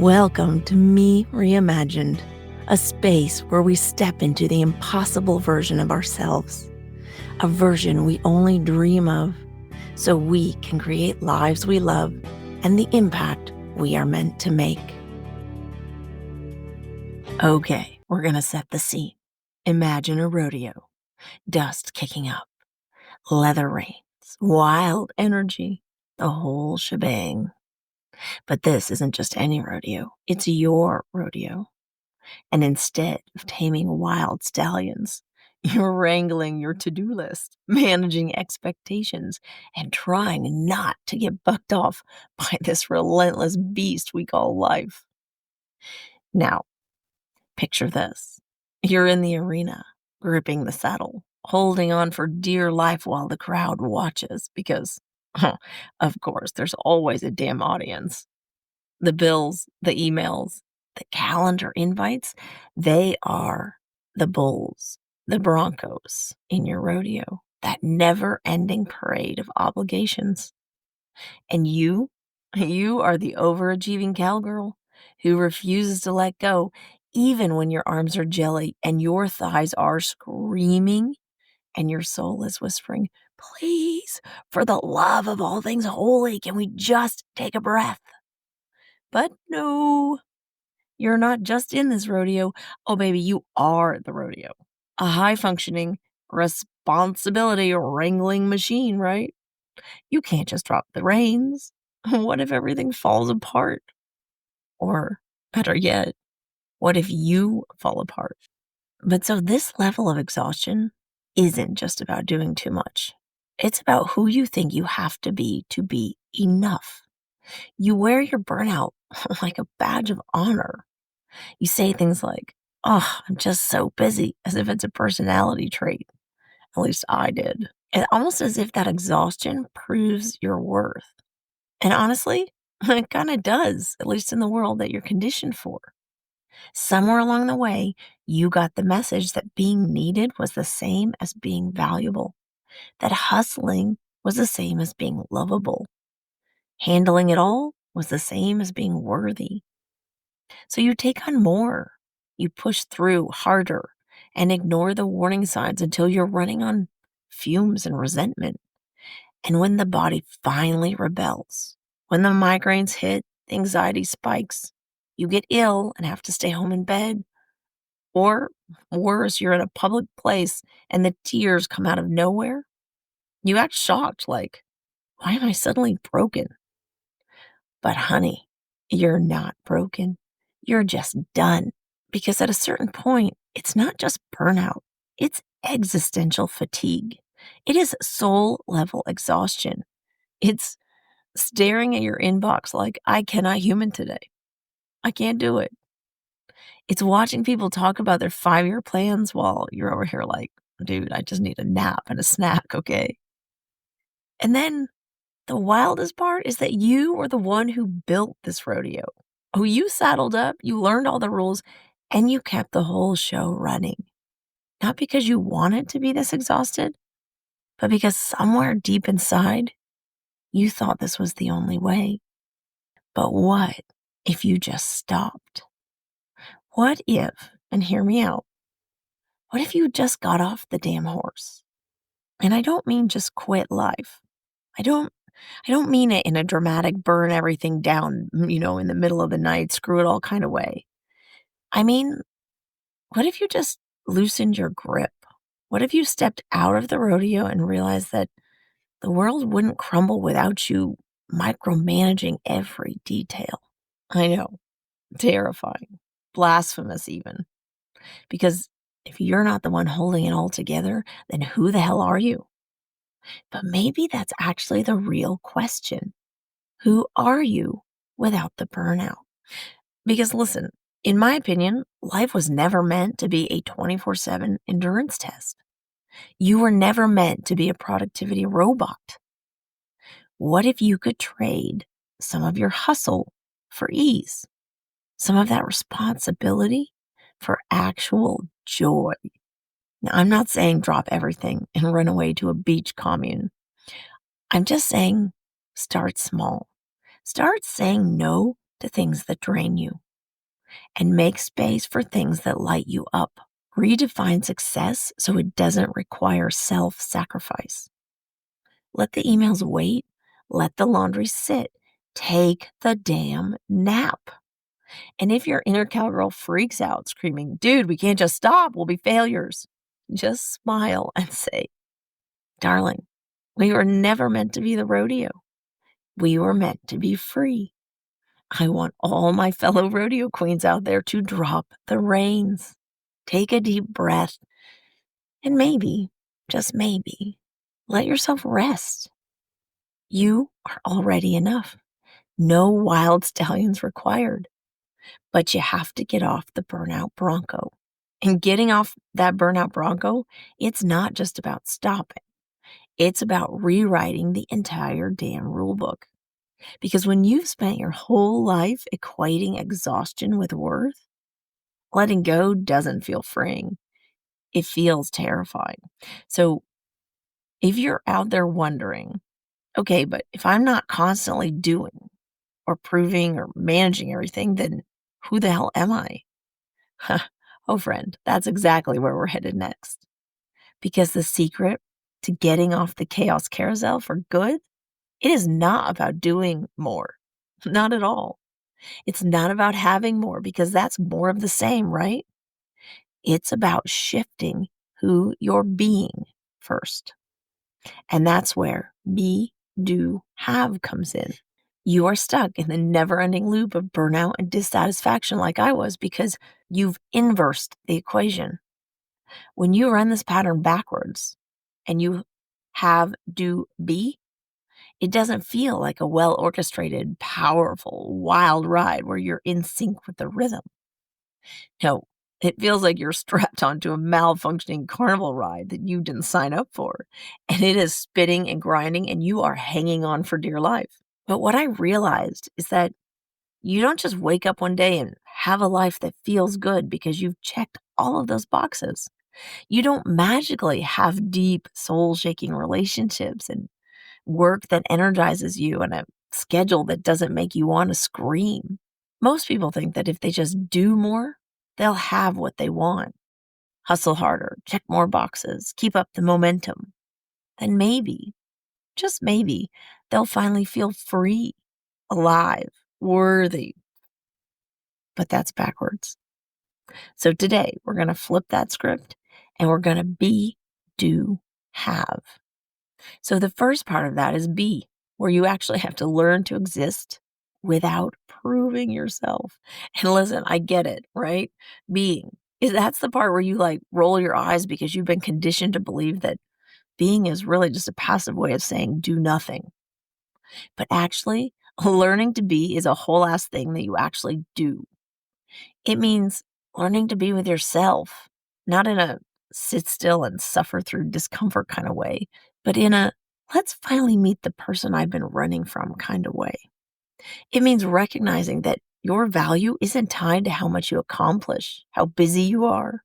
Welcome to Me Reimagined, a space where we step into the impossible version of ourselves, a version we only dream of, so we can create lives we love and the impact we are meant to make. Okay, we're going to set the scene. Imagine a rodeo, dust kicking up, leather reins, wild energy, the whole shebang. But this isn't just any rodeo, it's your rodeo. And instead of taming wild stallions, you're wrangling your to-do list, managing expectations, and trying not to get bucked off by this relentless beast we call life. Now, picture this. You're in the arena, gripping the saddle, holding on for dear life while the crowd watches because, of course, there's always a damn audience. The bills, the emails, the calendar invites, they are the bulls, the broncos in your rodeo, that never-ending parade of obligations. And you are the overachieving cowgirl who refuses to let go even when your arms are jelly and your thighs are screaming and your soul is whispering, "Please, for the love of all things holy, can we just take a breath?" But no, you're not just in this rodeo. Oh, baby, you are the rodeo. A high functioning, responsibility wrangling machine, right? You can't just drop the reins. What if everything falls apart? Or better yet, what if you fall apart? But so this level of exhaustion isn't just about doing too much. It's about who you think you have to be enough. You wear your burnout like a badge of honor. You say things like, "Oh, I'm just so busy," as if it's a personality trait. At least I did. And almost as if that exhaustion proves your worth. And honestly, it kind of does, at least in the world that you're conditioned for. Somewhere along the way, you got the message that being needed was the same as being valuable, that hustling was the same as being lovable, handling it all was the same as being worthy. So you take on more, you push through harder, and ignore the warning signs until you're running on fumes and resentment. And when the body finally rebels, when the migraines hit, the anxiety spikes, you get ill and have to stay home in bed. Or worse, you're in a public place and the tears come out of nowhere. You act shocked, like, why am I suddenly broken? But honey, you're not broken. You're just done. Because at a certain point, it's not just burnout, it's existential fatigue. It is soul level exhaustion. It's staring at your inbox like, I cannot human today. I can't do it. It's watching people talk about their 5-year plans while you're over here like, dude, I just need a nap and a snack, okay? And then the wildest part is that you were the one who built this rodeo. Oh, you saddled up, you learned all the rules, and you kept the whole show running. Not because you wanted to be this exhausted, but because somewhere deep inside, you thought this was the only way. But what if you just stopped? What if, and hear me out, what if you just got off the damn horse? And I don't mean just quit life. I don't I don't mean it in a dramatic burn everything down, in the middle of the night, screw it all kind of way. I mean, what if you just loosened your grip? What if you stepped out of the rodeo and realized that the world wouldn't crumble without you micromanaging every detail? I know, terrifying, blasphemous even. Because if you're not the one holding it all together, then who the hell are you? But maybe that's actually the real question. Who are you without the burnout? Because listen, in my opinion, life was never meant to be a 24/7 endurance test. You were never meant to be a productivity robot. What if you could trade some of your hustle for ease, some of that responsibility for actual joy? Now, I'm not saying drop everything and run away to a beach commune. I'm just saying start small. Start saying no the things that drain you and make space for things that light you up. Redefine success so it doesn't require self-sacrifice. Let the emails wait. Let the laundry sit. Take the damn nap. And if your inner cowgirl freaks out screaming, dude, we can't just stop, we'll be failures, just smile and say, darling, we were never meant to be the rodeo. We were meant to be free. I want all my fellow rodeo queens out there to drop the reins. Take a deep breath and maybe, just maybe, let yourself rest. You are already enough. No wild stallions required. But you have to get off the Burnout Bronco. And getting off that Burnout Bronco, it's not just about stopping. It's about rewriting the entire damn rule book. Because when you've spent your whole life equating exhaustion with worth, letting go doesn't feel freeing. It feels terrifying. So if you're out there wondering, okay, but if I'm not constantly doing or proving or managing everything, then who the hell am I? Oh, friend, that's exactly where we're headed next. Because the secret to getting off the chaos carousel for good, it is not about doing more. Not at all. It's not about having more because that's more of the same, right? It's about shifting who you're being first. And that's where be, do, have comes in. You are stuck in the never-ending loop of burnout and dissatisfaction like I was because you've inversed the equation. When you run this pattern backwards and you have, do, be, it doesn't feel like a well-orchestrated, powerful, wild ride where you're in sync with the rhythm. No, it feels like you're strapped onto a malfunctioning carnival ride that you didn't sign up for, and it is spinning and grinding, and you are hanging on for dear life. But what I realized is that you don't just wake up one day and have a life that feels good because you've checked all of those boxes. You don't magically have deep, soul-shaking relationships and work that energizes you and a schedule that doesn't make you want to scream. Most people think that if they just do more, they'll have what they want. Hustle harder, check more boxes, keep up the momentum. Then maybe, just maybe, they'll finally feel free, alive, worthy. But that's backwards. So today, we're going to flip that script and we're going to be, do, have. So the first part of that is be, where you actually have to learn to exist without proving yourself. And listen, I get it, right? Being that's the part where you like roll your eyes because you've been conditioned to believe that being is really just a passive way of saying do nothing. But actually, learning to be is a whole ass thing that you actually do. It means learning to be with yourself, not in a sit still and suffer through discomfort kind of way, but in a let's finally meet the person I've been running from kind of way. It means recognizing that your value isn't tied to how much you accomplish, how busy you are,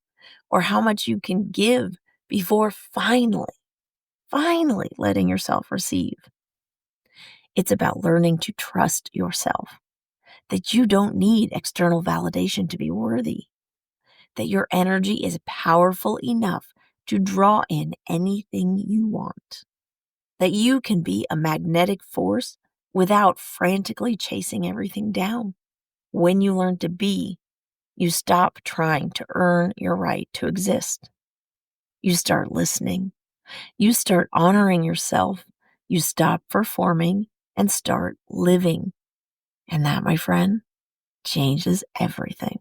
or how much you can give before finally letting yourself receive. It's about learning to trust yourself, that you don't need external validation to be worthy, that your energy is powerful enough to draw in anything you want, that you can be a magnetic force without frantically chasing everything down. When you learn to be, you stop trying to earn your right to exist. You start listening. You start honoring yourself. You stop performing and start living. And that, my friend, changes everything.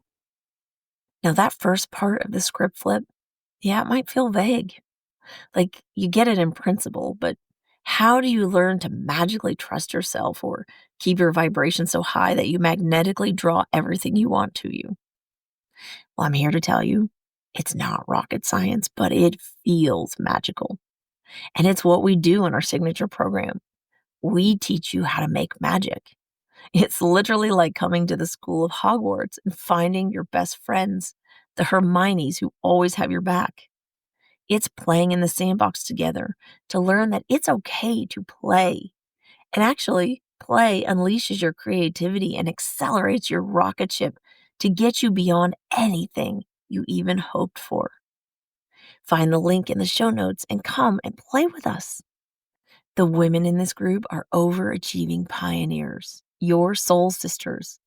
Now, that first part of the script flip, yeah, it might feel vague. Like you get it in principle, but how do you learn to magically trust yourself or keep your vibration so high that you magnetically draw everything you want to you? Well, I'm here to tell you, it's not rocket science, but it feels magical. And it's what we do in our signature program. We teach you how to make magic. It's literally like coming to the school of Hogwarts and finding your best friends, the Hermiones who always have your back. It's playing in the sandbox together to learn that it's okay to play. And actually, Play unleashes your creativity and accelerates your rocket ship to get you beyond anything you even hoped for. Find the link in the show notes and come and play with us. The women in this group are overachieving pioneers, your soul sisters,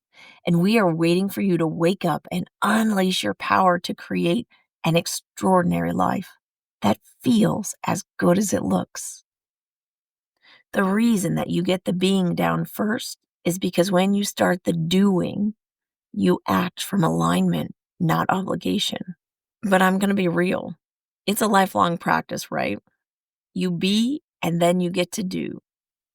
and we are waiting for you to wake up and unleash your power to create an extraordinary life that feels as good as it looks. The reason that you get the being down first is because when you start the doing, you act from alignment, not obligation. But I'm going to be real. It's a lifelong practice, right? You be and then you get to do.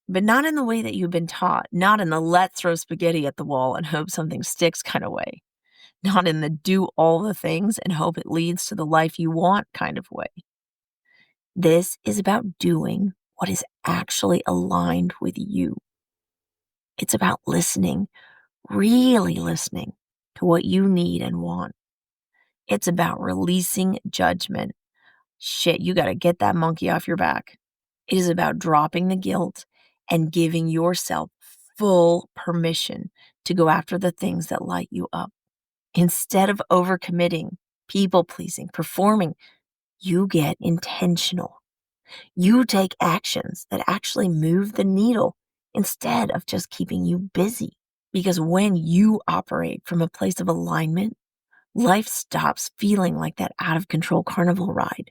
But not in the way that you've been taught, not in the let's throw spaghetti at the wall and hope something sticks kind of way, not in the do all the things and hope it leads to the life you want kind of way. This is about doing what is actually aligned with you. It's about listening, really listening to what you need and want. It's about releasing judgment. Shit, you got to get that monkey off your back. It is about dropping the guilt and giving yourself full permission to go after the things that light you up. Instead of overcommitting, people pleasing, performing, you get intentional. You take actions that actually move the needle instead of just keeping you busy. Because when you operate from a place of alignment, life stops feeling like that out of control carnival ride.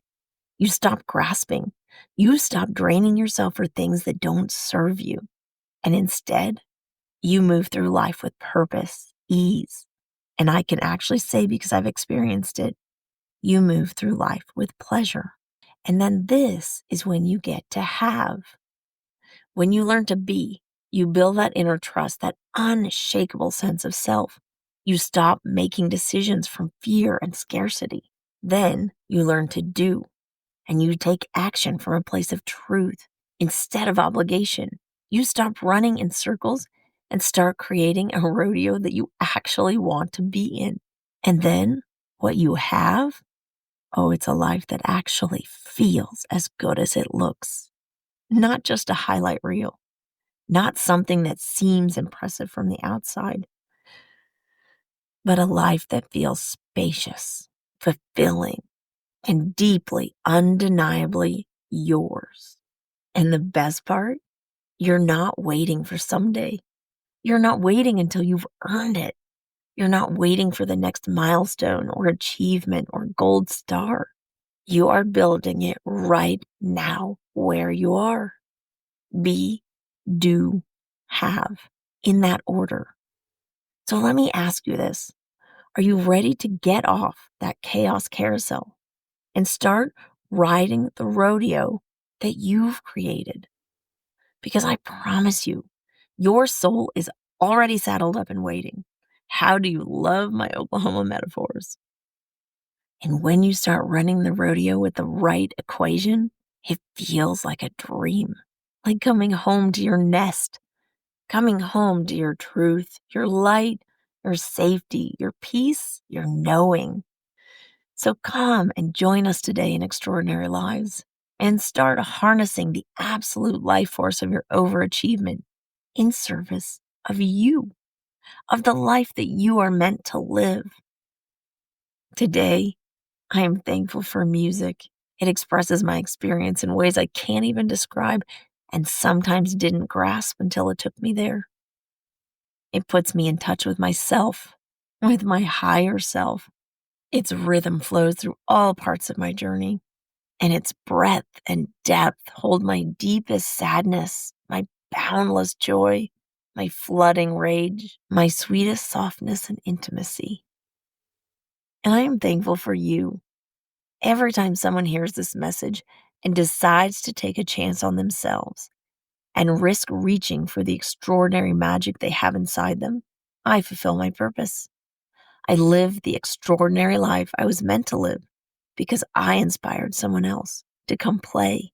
You stop grasping. You stop draining yourself for things that don't serve you. And instead, you move through life with purpose, ease. And I can actually say, because I've experienced it, you move through life with pleasure. And then this is when you get to have. When you learn to be, you build that inner trust, that unshakable sense of self. You stop making decisions from fear and scarcity. Then you learn to do, and you take action from a place of truth instead of obligation. You stop running in circles and start creating a rodeo that you actually want to be in. And then what you have, oh, it's a life that actually feels as good as it looks. Not just a highlight reel, not something that seems impressive from the outside, but a life that feels spacious, fulfilling, and deeply, undeniably yours. And the best part, you're not waiting for someday. You're not waiting until you've earned it. You're not waiting for the next milestone or achievement or gold star. You are building it right now where you are. Be, do, have, in that order. So let me ask you this. Are you ready to get off that chaos carousel and start riding the rodeo that you've created? Because I promise you, your soul is already saddled up and waiting. How do you love my Oklahoma metaphors? And when you start running the rodeo with the right equation, it feels like a dream, like coming home to your nest, coming home to your truth, your light, your safety, your peace, your knowing. So come and join us today in Extraordinary Lives and start harnessing the absolute life force of your overachievement in service of you, of the life that you are meant to live. Today, I am thankful for music. It expresses my experience in ways I can't even describe and sometimes didn't grasp until it took me there. It puts me in touch with myself, with my higher self. Its rhythm flows through all parts of my journey, and its breadth and depth hold my deepest sadness, my boundless joy, my flooding rage, my sweetest softness and intimacy. And I am thankful for you. Every time someone hears this message and decides to take a chance on themselves and risk reaching for the extraordinary magic they have inside them, I fulfill my purpose. I live the extraordinary life I was meant to live because I inspired someone else to come play,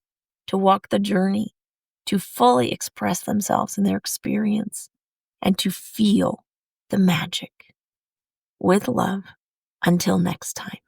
to walk the journey, to fully express themselves in their experience, and to feel the magic. With love, until next time.